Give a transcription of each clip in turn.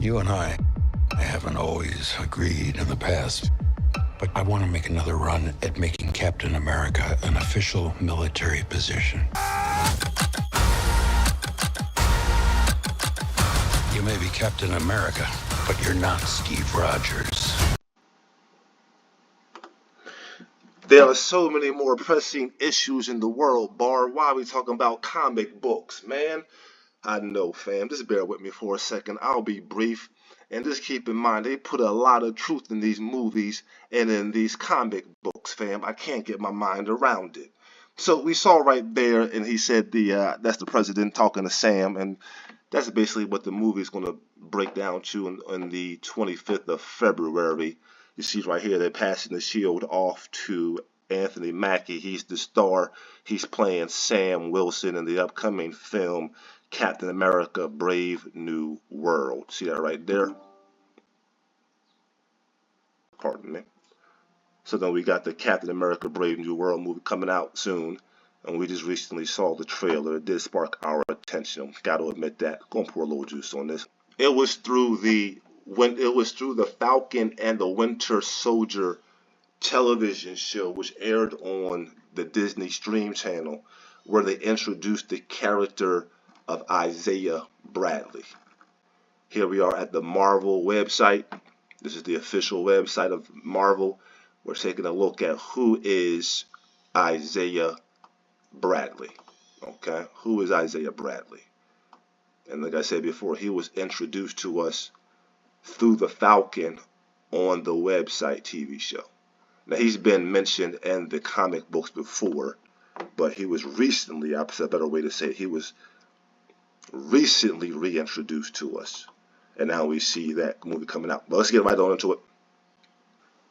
You and I haven't always agreed in the past, but I want to make another run at making Captain America an official military position. You may be Captain America, but you're not Steve Rogers. There are so many more pressing issues in the world, Bar. Why are we talking about comic books, man? I know, fam. Just bear with me for a second. I'll be brief. And just keep in mind, they put a lot of truth in these movies and in these comic books, fam. I can't get my mind around it. So we saw right there, and he said that's the president talking to Sam, and that's basically what the movie is going to break down to on the 25th of February. You see right here, they're passing the shield off to Anthony Mackie. He's the star. He's playing Sam Wilson in the upcoming film Captain America Brave New World. See that right there? Pardon me. So then we got the Captain America Brave New World movie coming out soon. And we just recently saw the trailer. It did spark our attention. Got to admit that. Gonna pour a little juice on this. It was through the Falcon and the Winter Soldier television show, which aired on the Disney Stream channel, where they introduced the character of Isaiah Bradley. Here we are at the Marvel website. This is the official website of Marvel. We're taking a look at who is Isaiah Bradley. Okay, who is Isaiah Bradley? And like I said before, he was introduced to us through the Falcon on the website TV show. Now, he's been mentioned in the comic books before, but he was recently, that's a better way to say it, he was recently reintroduced to us. And now we see that movie coming out. But let's get right on into it.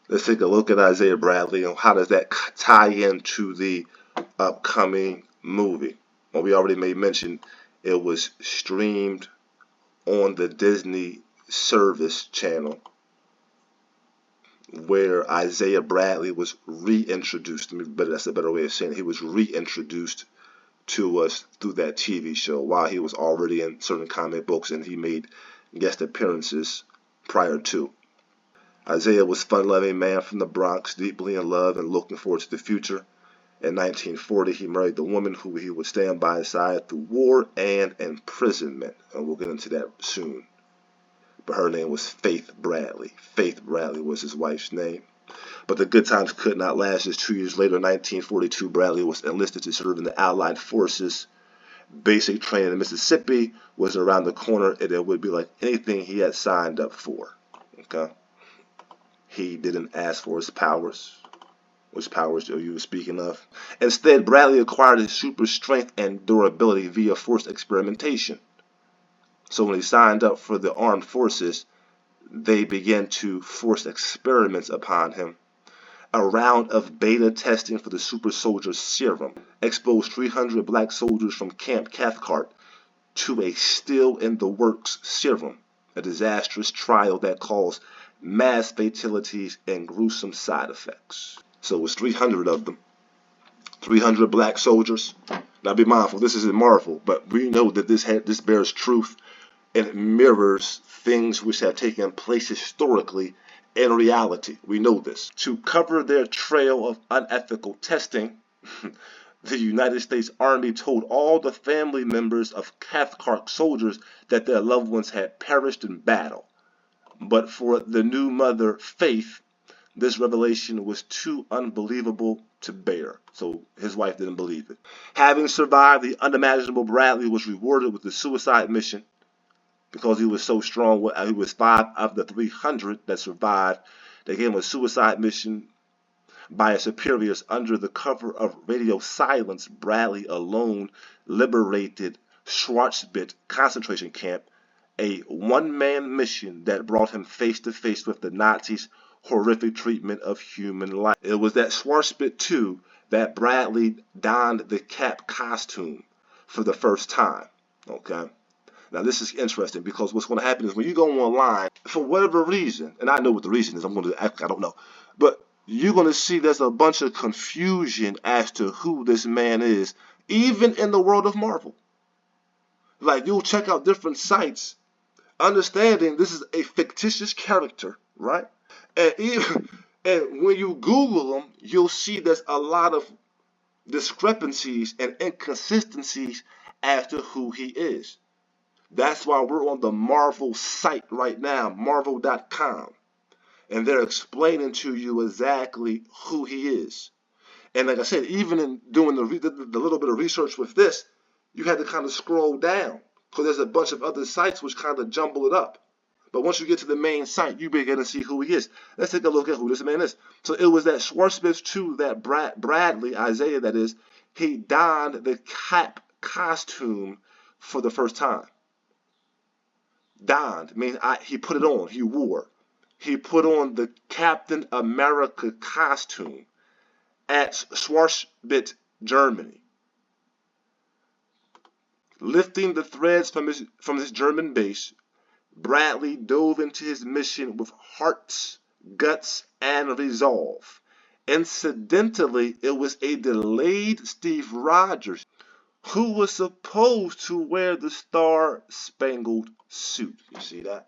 Let's take a look at Isaiah Bradley and how does that tie into the upcoming movie. Well, we already made mention it was streamed on the Disney service channel where Isaiah Bradley was reintroduced. That's a better way of saying it. He was reintroduced to us through that TV show while he was already in certain comic books and he made guest appearances prior to. Isaiah was a fun-loving man from the Bronx, deeply in love and looking forward to the future. In 1940, he married the woman who he would stand by his side through war and imprisonment, and we'll get into that soon. But her name was Faith Bradley. Faith Bradley was his wife's name. But the good times could not last, as 2 years later, in 1942, Bradley was enlisted to serve in the Allied forces. Basic training in Mississippi was around the corner, and it would be like anything he had signed up for. Okay? He didn't ask for his powers. Which powers are you speaking of? Instead, Bradley acquired his super strength and durability via forced experimentation. So when he signed up for the armed forces, they began to force experiments upon him. A round of beta testing for the super soldier serum exposed 300 black soldiers from Camp Cathcart to a still-in-the-works serum, a disastrous trial that caused mass fatalities and gruesome side effects. So it was 300 of them, 300 black soldiers. Now be mindful, this isn't Marvel, but we know that this bears truth and mirrors things which have taken place historically in reality. We know this. To cover their trail of unethical testing, the United States Army told all the family members of Cathcart soldiers that their loved ones had perished in battle. But for the new mother, Faith, this revelation was too unbelievable to bear. So his wife didn't believe it. Having survived the unimaginable, Bradley was rewarded with the suicide mission because he was so strong. He was 5 of the 300 that survived. They gave him a suicide mission by his superiors under the cover of radio silence. Bradley alone liberated Schwarzbit concentration camp, a one-man mission that brought him face to face with the Nazis' horrific treatment of human life. It was at Schwarzbit 2 that Bradley donned the Cap costume for the first time. Okay? Now this is interesting because what's going to happen is when you go online, for whatever reason, and I know what the reason is, I'm going to act like I don't know, but you're going to see there's a bunch of confusion as to who this man is, even in the world of Marvel. Like, you'll check out different sites Understanding this is a fictitious character, right? And even and when you Google him, you'll see there's a lot of discrepancies and inconsistencies as to who he is. That's why we're on the Marvel site right now, marvel.com, and they're explaining to you exactly who he is. And like I said, even in doing the little bit of research with this, you had to kind of scroll down because there's a bunch of other sites which kind of jumble it up. But once you get to the main site, you begin to see who he is. Let's take a look at who this man is. So it was that Schwarzbitch too, that Bradley, Isaiah that is, he donned the cap costume for the first time. Donned means he put it on, he wore. He put on the Captain America costume at Schwarzbitch, Germany. Lifting the threads from his German base, Bradley dove into his mission with hearts, guts, and resolve. Incidentally, it was a delayed Steve Rogers who was supposed to wear the star-spangled suit. You see that?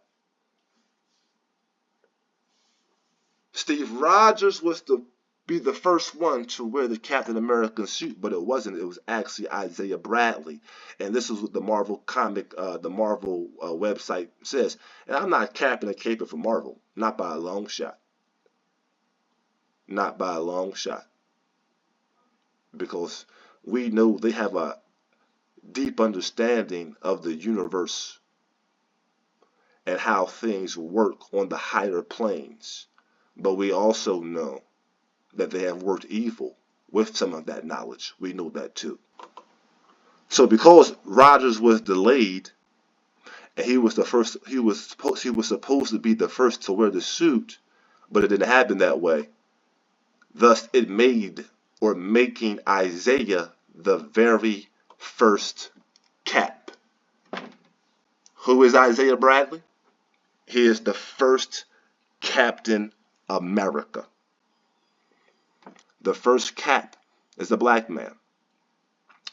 Steve Rogers was to be the first one to wear the Captain America suit, but it wasn't. It was actually Isaiah Bradley. And this is what the Marvel comic, the Marvel website says. And I'm not capping and caping for Marvel. Not by a long shot. Not by a long shot. Because we know they have a deep understanding of the universe and how things work on the higher planes. But we also know that they have worked evil with some of that knowledge. We know that too. So because Rogers was delayed and he was supposed to be the first to wear the suit, but it didn't happen that way. Thus it made or making Isaiah the very first Cap. Who is Isaiah Bradley? He is the first Captain America. The first Cap is a black man.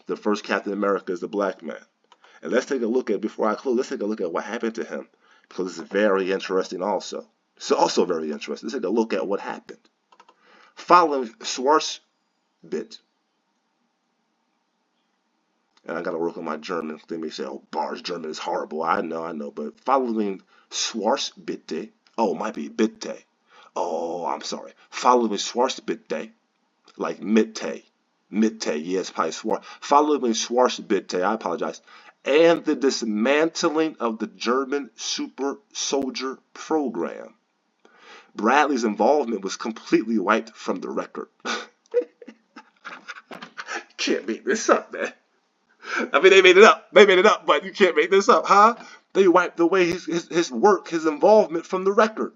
The first Captain America is a black man. And let's take a look at, before I close, let's take a look at what happened to him. Because it's very interesting also. It's also very interesting. Let's take a look at what happened. Following Schwarzbitch. And I got to work on my German. They may say, oh, Bar's German is horrible. I know. But following Schwarzbitch. Oh, it might be Bitte. Oh, I'm sorry. Following Schwarzbitch. Like Mitte, yes, probably following Schwarzbitch, I apologize, and the dismantling of the German super soldier program. Bradley's involvement was completely wiped from the record. Can't make this up, man. I mean, they made it up, but you can't make this up, huh? They wiped away his work, his involvement from the record.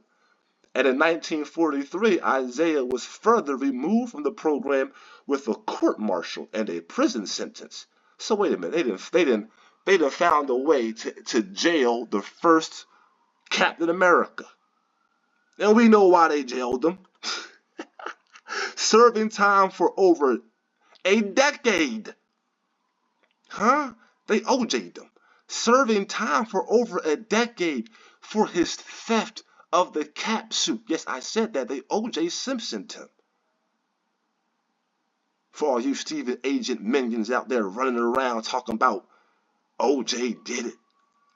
And in 1943, Isaiah was further removed from the program with a court-martial and a prison sentence. So wait a minute, they didn't found a way to jail the first Captain America. And we know why they jailed him. Serving time for over a decade. Huh? They OJ'd him. Serving time for over a decade for his theft of the cap suit. Yes, I said that. They O.J. Simpsoned him. For all you Steven Agent minions out there running around talking about O.J. did it.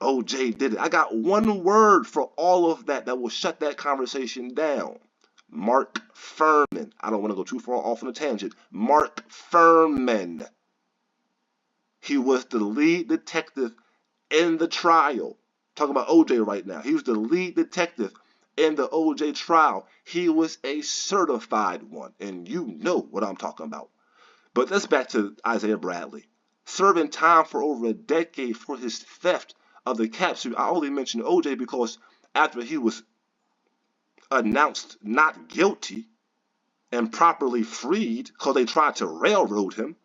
O.J. did it. I got one word for all of that will shut that conversation down. Mark Furman. I don't want to go too far off on a tangent. Mark Furman. He was the lead detective in the trial. Talking about O.J. right now. He was the lead detective in the O.J. trial. He was a certified one, and you know what I'm talking about. But let's back to Isaiah Bradley. Serving time for over a decade for his theft of the cap suit. I only mentioned O.J. because after he was announced not guilty and properly freed, because they tried to railroad him,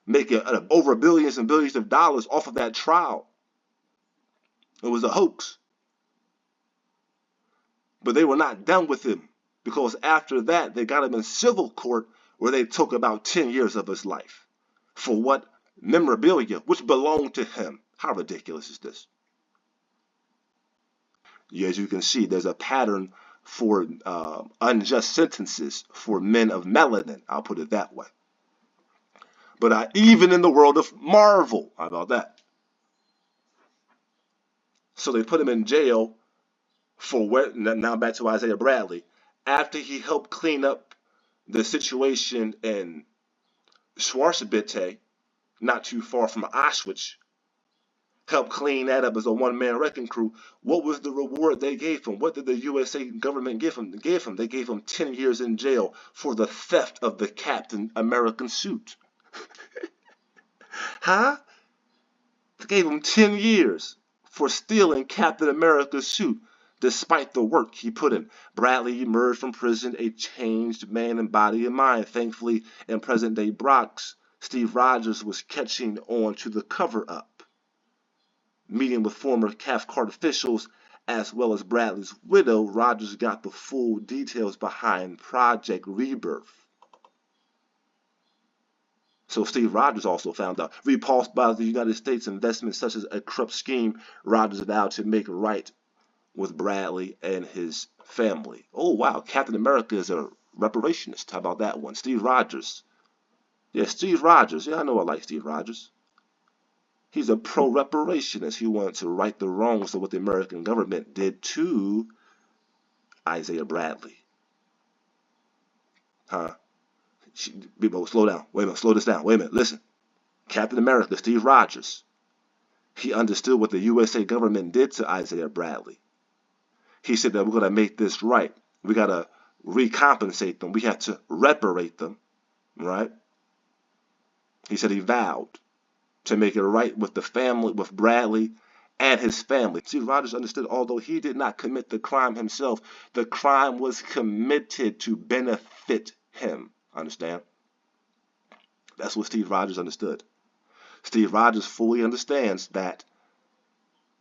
making over billions and billions of dollars off of that trial. It was a hoax. But they were not done with him, because after that, they got him in civil court where they took about 10 years of his life. For what? Memorabilia, which belonged to him. How ridiculous is this? As you can see, there's a pattern for unjust sentences for men of melanin. I'll put it that way. But even in the world of Marvel, how about that? So they put him in jail for now back to Isaiah Bradley, after he helped clean up the situation in Schwarzbitte, not too far from Auschwitz, helped clean that up as a one-man wrecking crew. What was the reward they gave him? What did the USA government give him? They gave him 10 years in jail for the theft of the Captain American suit. Huh? They gave him 10 years for stealing Captain America's suit, despite the work he put in. Bradley emerged from prison a changed man in body and mind. Thankfully, in present-day Bronx, Steve Rogers was catching on to the cover-up. Meeting with former Cathcart officials, as well as Bradley's widow, Rogers got the full details behind Project Rebirth. So Steve Rogers also found out. Repulsed by the United States investment such as a corrupt scheme, Rogers vowed to make right with Bradley and his family. Oh, wow. Captain America is a reparationist. How about that one? Steve Rogers. Yeah, Steve Rogers. Yeah, I know I like Steve Rogers. He's a pro-reparationist. He wanted to right the wrongs of what the American government did to Isaiah Bradley. Huh? People, slow down. Wait a minute. Slow this down. Wait a minute. Listen. Captain America, Steve Rogers. He understood what the USA government did to Isaiah Bradley. He said that we're going to make this right. We got to recompensate them. We have to reparate them, right? He said he vowed to make it right with the family, with Bradley and his family. See, Rogers understood, although he did not commit the crime himself, the crime was committed to benefit him. Understand? That's what Steve Rogers understood. Steve Rogers fully understands that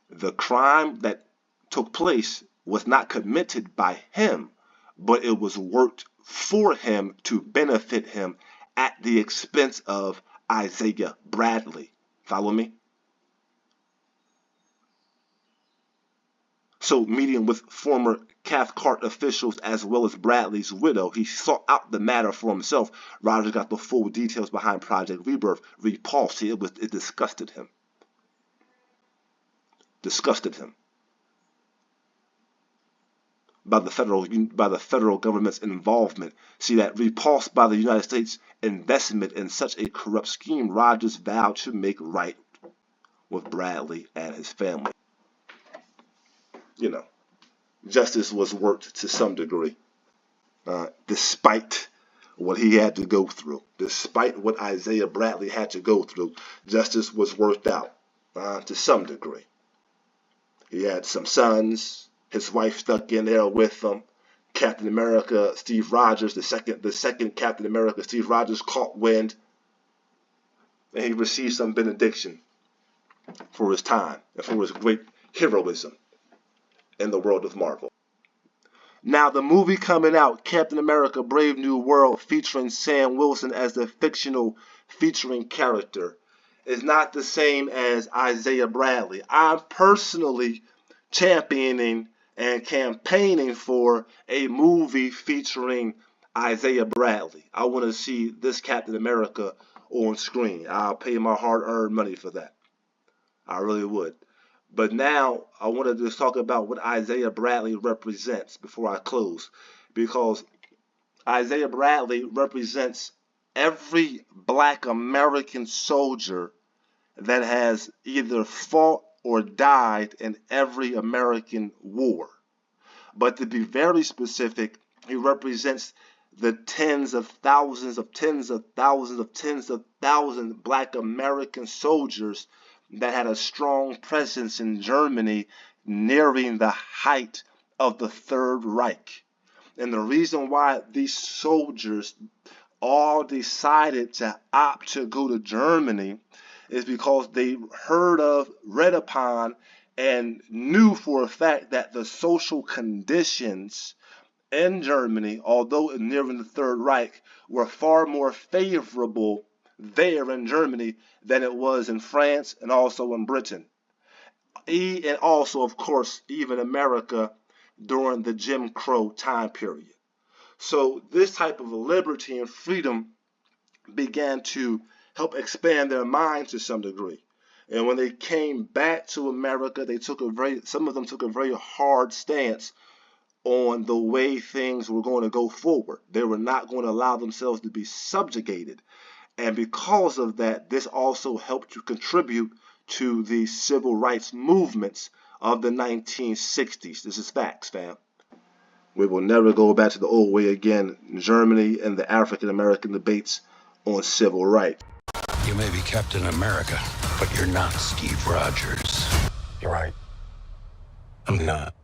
the crime that took place was not committed by him, but it was worked for him to benefit him at the expense of Isaiah Bradley. Follow me? So, meeting with former Cathcart officials as well as Bradley's widow, he sought out the matter for himself. Rogers got the full details behind Project Rebirth. Repulsed, it disgusted him. Disgusted him by the federal government's involvement. See, that repulsed by the United States investment in such a corrupt scheme, Rogers vowed to make right with Bradley and his family. You know, justice was worked to some degree, despite what he had to go through. Despite what Isaiah Bradley had to go through, justice was worked out to some degree. He had some sons. His wife stuck in there with him. Captain America, Steve Rogers, the second Captain America, Steve Rogers, caught wind, and he received some benediction for his time and for his great heroism in the world of Marvel. Now, the movie coming out, Captain America: Brave New World, featuring Sam Wilson as the fictional featuring character, is not the same as Isaiah Bradley. I'm personally championing and campaigning for a movie featuring Isaiah Bradley. I want to see this Captain America on screen. I'll pay my hard-earned money for that. I really would. But now I wanted to talk about what Isaiah Bradley represents before I close, because Isaiah Bradley represents every black American soldier that has either fought or died in every American war. But to be very specific, he represents the tens of thousands black American soldiers that had a strong presence in Germany nearing the height of the Third Reich. And the reason why these soldiers all decided to opt to go to Germany is because they heard of, read upon, and knew for a fact that the social conditions in Germany, although nearing the Third Reich, were far more favorable there in Germany than it was in France and also in Britain. And also, of course, even America during the Jim Crow time period. So this type of liberty and freedom began to help expand their minds to some degree. And when they came back to America, some of them took a very hard stance on the way things were going to go forward. They were not going to allow themselves to be subjugated. And because of that, this also helped to contribute to the civil rights movements of the 1960s. This is facts, fam. We will never go back to the old way again. Germany and the African American debates on civil rights. You may be Captain America, but you're not Steve Rogers. You're right. I'm not.